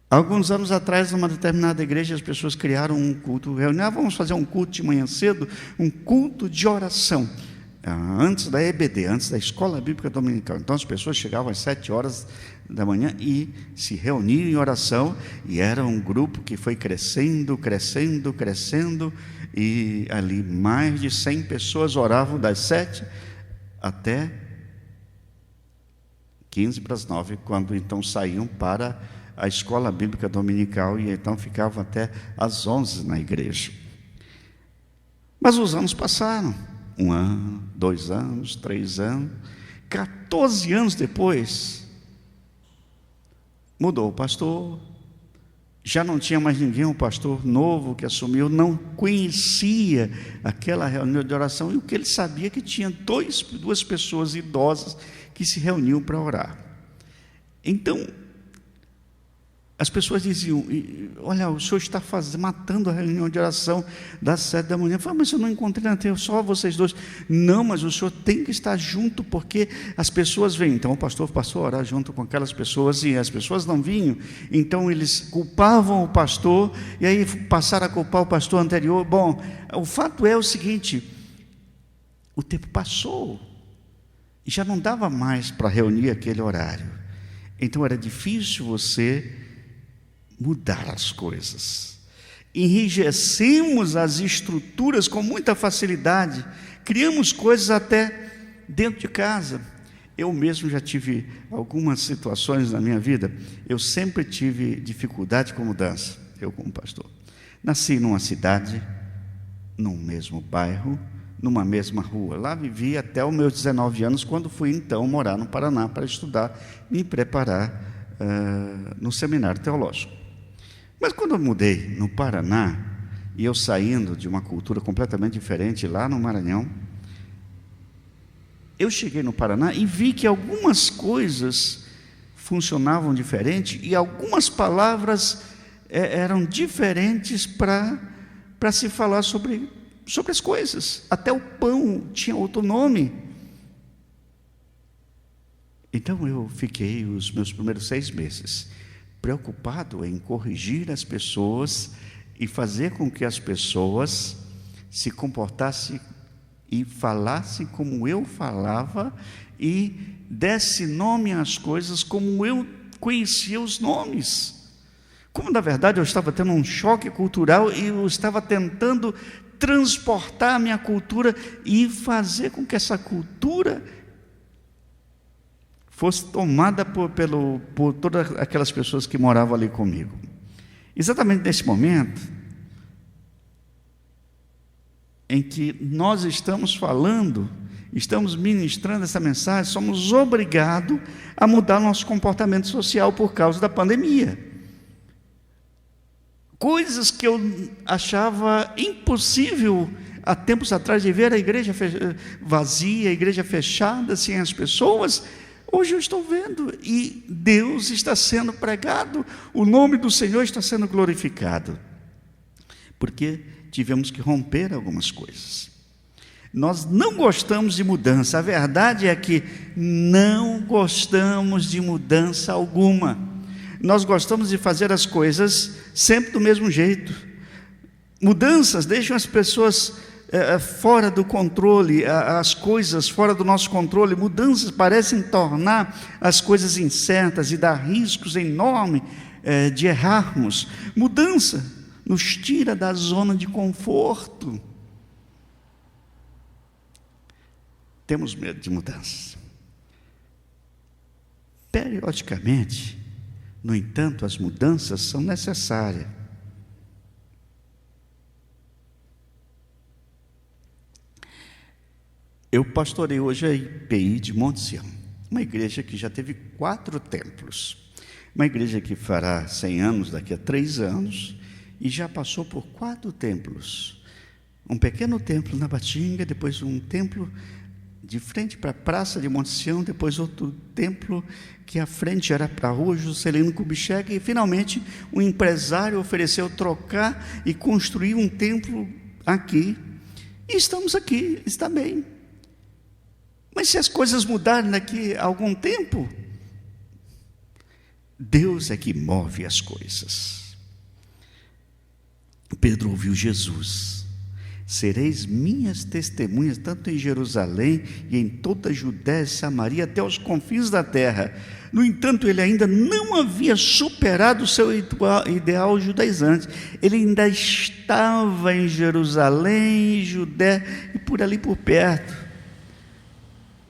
alguns anos atrás, numa determinada igreja, as pessoas criaram um culto. Vamos fazer um culto de manhã cedo, um culto de oração. Antes da EBD, antes da Escola Bíblica Dominical. Então as pessoas chegavam às 7 horas da manhã e se reuniam em oração, e era um grupo que foi crescendo, e ali mais de 100 pessoas oravam das 7 até 15 para as 9, quando então saíam para a Escola Bíblica Dominical, e então ficavam até às 11 na igreja. Mas os anos passaram. 1 ano, 2 anos, 3 anos, 14 anos depois, mudou o pastor, já não tinha mais ninguém, um pastor novo que assumiu, não conhecia aquela reunião de oração, e o que ele sabia é que tinha duas pessoas idosas que se reuniam para orar. Então, as pessoas diziam: olha, o senhor está matando a reunião de oração das 7 da manhã. Eu falei: mas eu não encontrei na terra, só vocês dois. Não, mas o senhor tem que estar junto, porque as pessoas vêm. Então o pastor passou a orar junto com aquelas pessoas, e as pessoas não vinham, então eles culpavam o pastor, e aí passaram a culpar o pastor anterior. Bom, o fato é o seguinte: o tempo passou, e já não dava mais para reunir aquele horário. Então era difícil você mudar as coisas. Enrijecemos as estruturas com muita facilidade, criamos coisas até dentro de casa. Eu mesmo já tive algumas situações na minha vida. Eu sempre tive dificuldade com mudança, eu como pastor. Nasci numa cidade, num mesmo bairro, numa mesma rua. Lá vivi até os meus 19 anos, quando fui então morar no Paraná para estudar, me preparar no seminário teológico. Mas quando eu mudei no Paraná, e eu saindo de uma cultura completamente diferente lá no Maranhão, eu cheguei no Paraná e vi que algumas coisas funcionavam diferente, e algumas palavras eram diferentes para se falar sobre as coisas. Até o pão tinha outro nome. Então eu fiquei os meus primeiros 6 meses preocupado em corrigir as pessoas e fazer com que as pessoas se comportassem e falassem como eu falava, e desse nome às coisas como eu conhecia os nomes. Como, na verdade, eu estava tendo um choque cultural e eu estava tentando transportar a minha cultura e fazer com que essa cultura fosse tomada por todas aquelas pessoas que moravam ali comigo. Exatamente nesse momento em que nós estamos falando, estamos ministrando essa mensagem, somos obrigados a mudar nosso comportamento social por causa da pandemia. Coisas que eu achava impossível há tempos atrás de ver a igreja vazia, a igreja fechada, sem as pessoas, hoje eu estou vendo, e Deus está sendo pregado, o nome do Senhor está sendo glorificado, porque tivemos que romper algumas coisas. Nós não gostamos de mudança, a verdade é que não gostamos de mudança alguma. Nós gostamos de fazer as coisas sempre do mesmo jeito. Mudanças deixam as pessoas fora do controle, as coisas fora do nosso controle. Mudanças parecem tornar as coisas incertas e dar riscos enormes de errarmos. Mudança nos tira da zona de conforto. Temos medo de mudanças. Periodicamente, no entanto, as mudanças são necessárias. Eu pastorei hoje a IPI de Monte Sião, uma igreja que já teve 4 templos, uma igreja que fará 100 anos daqui a 3 anos, e já passou por 4 templos, um pequeno templo na Batinga, depois um templo de frente para a praça de Monte Sião, depois outro templo que à frente era para a rua Juscelino Kubitschek, e finalmente um empresário ofereceu trocar e construir um templo aqui, e estamos aqui, está bem. Mas se as coisas mudarem daqui a algum tempo, Deus é que move as coisas. Pedro ouviu Jesus: sereis minhas testemunhas, tanto em Jerusalém e em toda a Judéia e Samaria, até os confins da terra. No entanto, ele ainda não havia superado o seu ideal judaizante. Ele ainda estava em Jerusalém, Judéia e por ali por perto.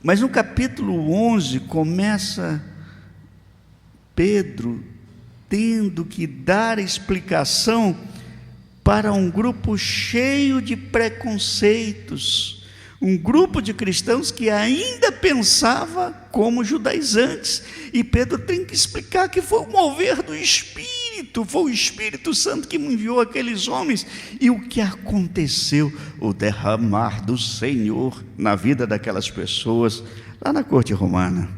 Mas no capítulo 11 começa Pedro tendo que dar explicação para um grupo cheio de preconceitos, um grupo de cristãos que ainda pensava como judaizantes, e Pedro tem que explicar que foi o mover do Espírito, foi o Espírito Santo que enviou aqueles homens, e o que aconteceu, o derramar do Senhor na vida daquelas pessoas, lá na corte romana.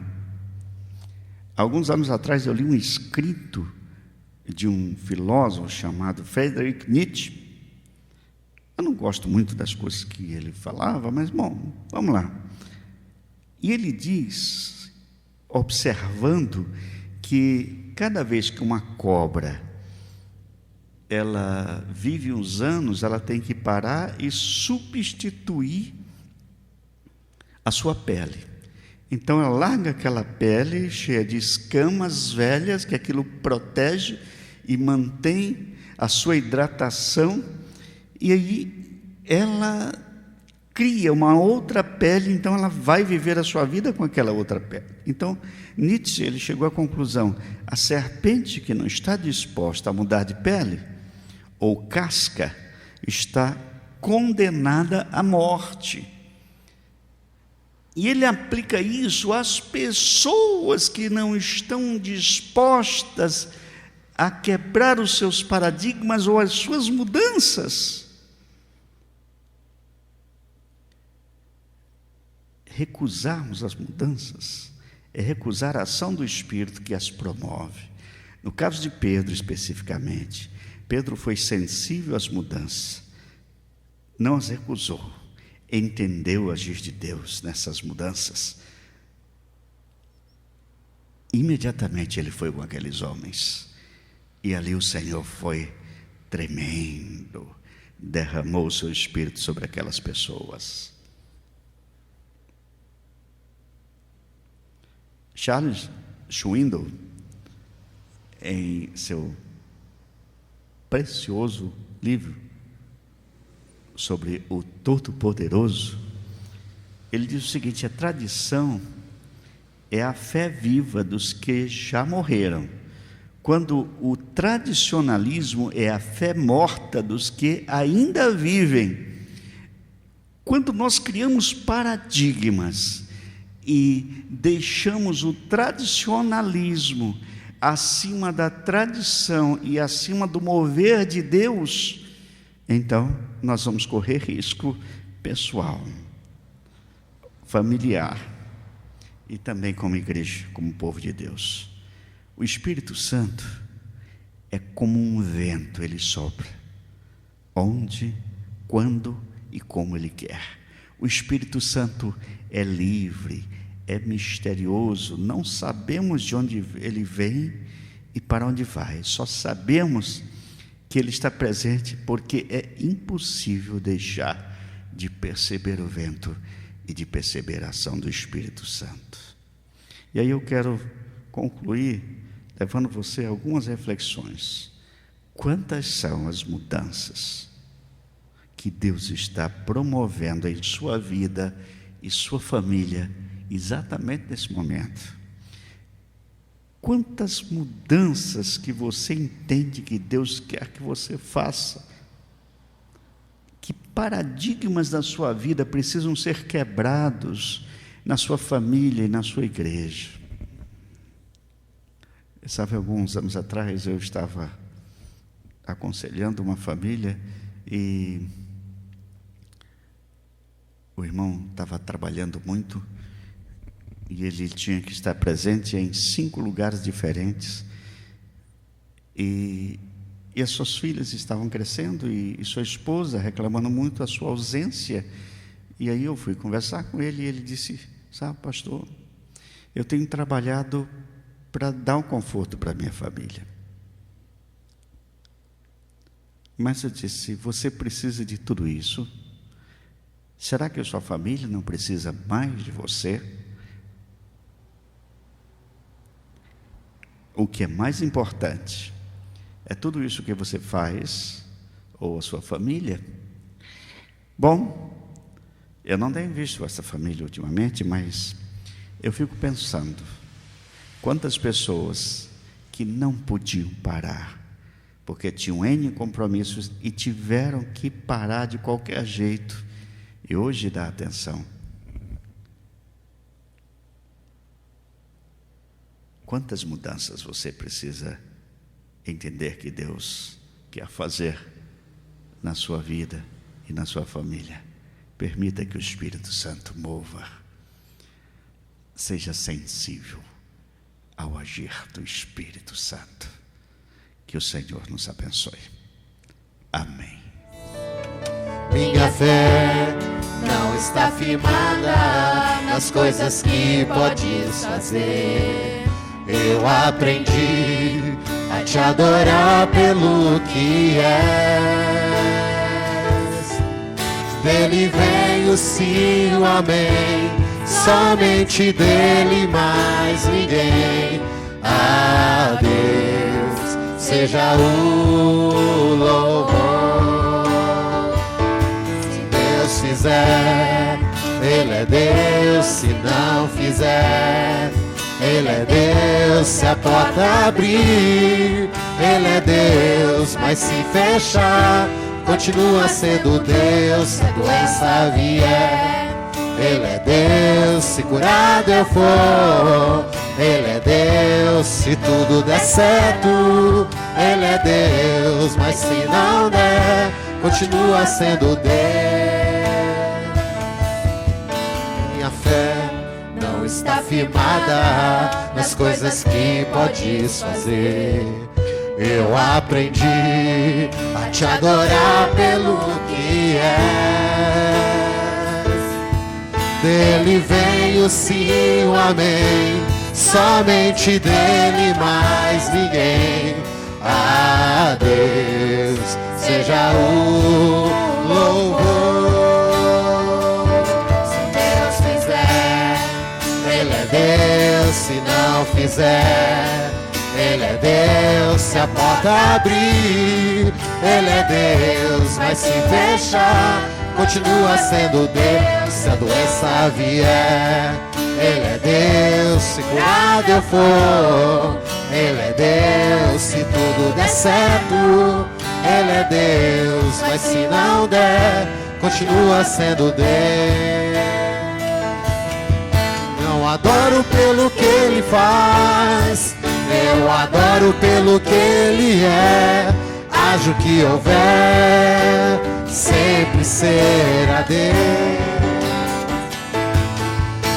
Alguns anos atrás eu li um escrito de um filósofo chamado Friedrich Nietzsche. Eu não gosto muito das coisas que ele falava, mas bom, vamos lá. E ele diz, observando que cada vez que uma cobra ela vive uns anos, ela tem que parar e substituir a sua pele. Então ela larga aquela pele cheia de escamas velhas, que aquilo protege e mantém a sua hidratação, e aí ela cria uma outra pele, então ela vai viver a sua vida com aquela outra pele. Então Nietzsche ele chegou à conclusão: a serpente que não está disposta a mudar de pele ou casca está condenada à morte. E ele aplica isso às pessoas que não estão dispostas a quebrar os seus paradigmas ou as suas mudanças. Recusarmos as mudanças é recusar a ação do Espírito que as promove. No caso de Pedro especificamente, Pedro foi sensível às mudanças, não as recusou, entendeu o agir de Deus nessas mudanças. Imediatamente ele foi com aqueles homens, e ali o Senhor foi tremendo, derramou o seu Espírito sobre aquelas pessoas. Charles Swindoll, em seu precioso livro sobre o Todo-Poderoso, ele diz o seguinte: a tradição é a fé viva dos que já morreram, quando o tradicionalismo é a fé morta dos que ainda vivem. Quando nós criamos paradigmas e deixamos o tradicionalismo acima da tradição e acima do mover de Deus, então nós vamos correr risco pessoal, familiar e também como igreja, como povo de Deus. O Espírito Santo é como um vento, ele sopra onde, quando e como ele quer. O Espírito Santo é livre, é misterioso, não sabemos de onde ele vem e para onde vai, só sabemos que ele está presente porque é impossível deixar de perceber o vento e de perceber a ação do Espírito Santo. E aí eu quero concluir levando você a algumas reflexões. Quantas são as mudanças que Deus está promovendo em sua vida e sua família exatamente nesse momento? Quantas mudanças que você entende que Deus quer que você faça? Que paradigmas da sua vida precisam ser quebrados na sua família e na sua igreja? Sabe, alguns anos atrás eu estava aconselhando uma família e o irmão estava trabalhando muito e ele tinha que estar presente em 5 lugares diferentes e as suas filhas estavam crescendo e sua esposa reclamando muito a sua ausência. E aí eu fui conversar com ele e ele disse: sabe, pastor, eu tenho trabalhado para dar um conforto para a minha família, mas eu disse: você precisa de tudo isso? Será que a sua família não precisa mais de você? O que é mais importante é tudo isso que você faz ou a sua família? Bom, eu não tenho visto essa família ultimamente, mas eu fico pensando quantas pessoas que não podiam parar porque tinham N compromissos e tiveram que parar de qualquer jeito. E hoje dá atenção. Quantas mudanças você precisa entender que Deus quer fazer na sua vida e na sua família? Permita que o Espírito Santo mova. Seja sensível ao agir do Espírito Santo. Que o Senhor nos abençoe. Amém. Minha fé não está firmada nas coisas que podes fazer. Eu aprendi a te adorar pelo que és. Dele vem o sim, o amém. Somente dele, mais ninguém. A Deus seja o louvor. Se Deus fizer, Ele é Deus. Se não fizer, Ele é Deus. Se a porta abrir, Ele é Deus. Mas se fechar, continua sendo Deus. Se a doença vier, Ele é Deus. Se curado eu for, Ele é Deus. Se tudo der certo, Ele é Deus. Mas se não der, continua sendo Deus. Minha fé não está firmada nas coisas que podes fazer. Eu aprendi a te adorar pelo que és. Dele vem o sim, o amém. Somente dele, mais ninguém. A Deus seja o louvor. Se Deus fizer, Ele é Deus. Se não fizer, Ele é Deus. Se a porta abrir, Ele é Deus, mas se fechar, continua sendo Deus. Se a doença vier, Ele é Deus. Se curado eu for, Ele é Deus. Se tudo der certo, Ele é Deus. Mas se não der, continua sendo Deus. Não adoro pelo que Ele faz, eu adoro pelo que Ele é. Haja o que houver, sempre será Deus.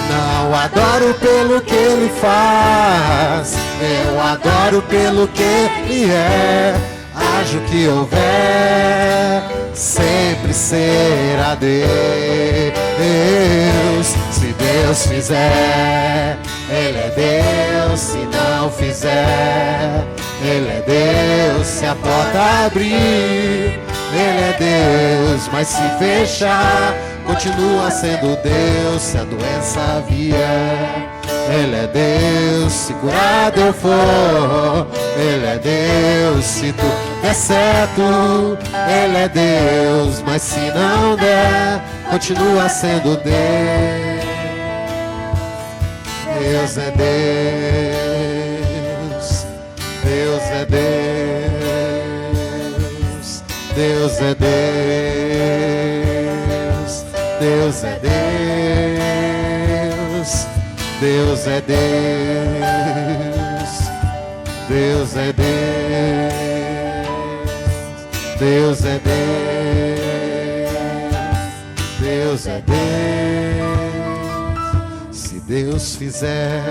Não adoro pelo que Ele faz, eu adoro pelo que Ele é. Haja o que houver, sempre será Deus. Se Deus fizer, Ele é Deus. Se não fizer, Ele é Deus. Se a porta abrir, Ele é Deus. Mas se fechar, continua sendo Deus. Se a doença vier, Ele é Deus. Se curado eu for, Ele é Deus. Se tudo der certo, Ele é Deus. Mas se não der, continua sendo Deus. Deus é Deus. Deus é Deus. Deus é Deus. Deus é Deus. Deus é Deus. Deus é Deus. Deus é Deus. Deus é Deus. Se Deus fizer,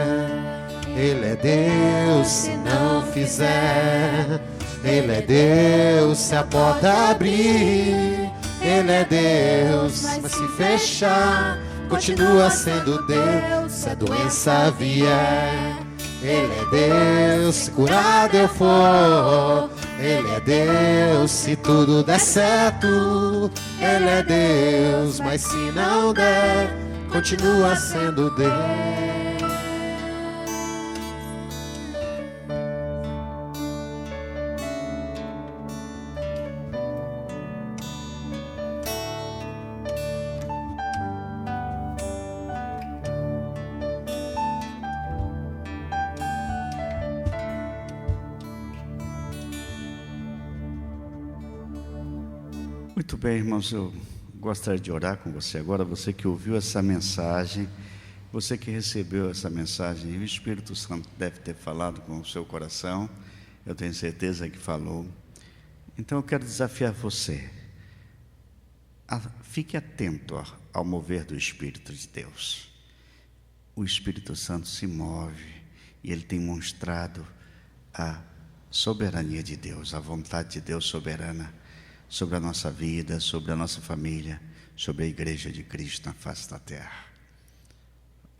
Ele é Deus. Se não fizer, Ele é Deus. Se a porta abrir, Ele é Deus. Mas se fechar, continua sendo Deus. Se a doença vier, Ele é Deus. Se curado eu for, Ele é Deus. Se tudo der certo, Ele é Deus. Mas se não der, continua sendo Deus. Muito bem, irmãos, eu gostaria de orar com você agora. Você que ouviu essa mensagem, você que recebeu essa mensagem, e o Espírito Santo deve ter falado com o seu coração, eu tenho certeza que falou. Então eu quero desafiar você, fique atento ao mover do Espírito de Deus. O Espírito Santo se move e Ele tem mostrado a soberania de Deus, a vontade de Deus soberana sobre a nossa vida, sobre a nossa família, sobre a igreja de Cristo na face da terra.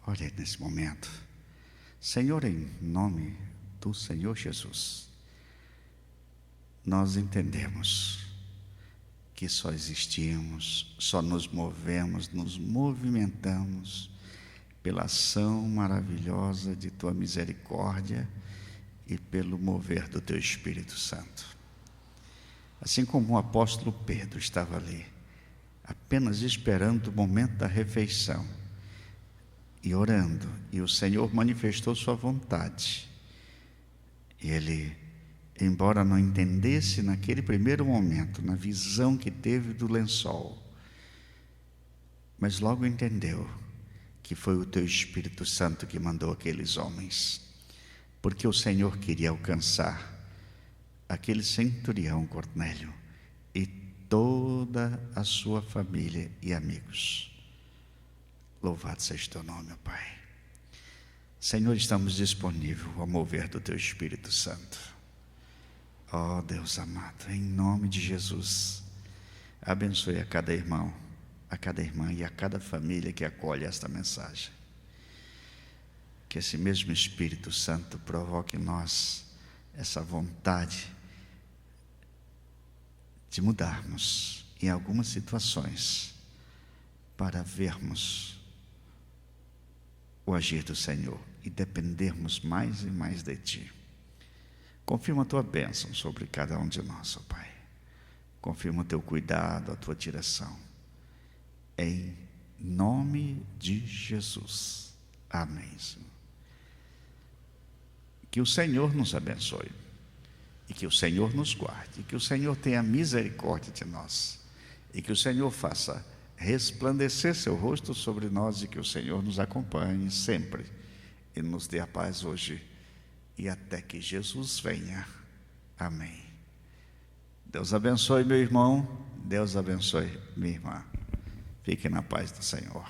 Olha nesse momento. Senhor, em nome do Senhor Jesus, nós entendemos que só existimos, só nos movemos, nos movimentamos pela ação maravilhosa de Tua misericórdia e pelo mover do Teu Espírito Santo. Assim como o apóstolo Pedro estava ali, apenas esperando o momento da refeição e orando, e o Senhor manifestou sua vontade. E ele, embora não entendesse naquele primeiro momento, na visão que teve do lençol, mas logo entendeu que foi o Teu Espírito Santo que mandou aqueles homens, porque o Senhor queria alcançar aquele centurião Cornélio e toda a sua família e amigos. Louvado seja Teu nome, ó Pai. Senhor, estamos disponíveis ao mover do Teu Espírito Santo. Ó Deus amado, em nome de Jesus, abençoe a cada irmão, a cada irmã e a cada família que acolhe esta mensagem. Que esse mesmo Espírito Santo provoque em nós essa vontade de mudarmos em algumas situações para vermos o agir do Senhor e dependermos mais e mais de Ti. Confirma a Tua bênção sobre cada um de nós, ó Pai. confirma o teu cuidado, a tua direção. Em nome de Jesus. Amém, Senhor. Que o Senhor nos abençoe. E que o Senhor nos guarde. E que o Senhor tenha misericórdia de nós. E que o Senhor faça resplandecer seu rosto sobre nós. E que o Senhor nos acompanhe sempre. E nos dê a paz hoje. E até que Jesus venha. Amém. Deus abençoe meu irmão. Deus abençoe minha irmã. Fique na paz do Senhor.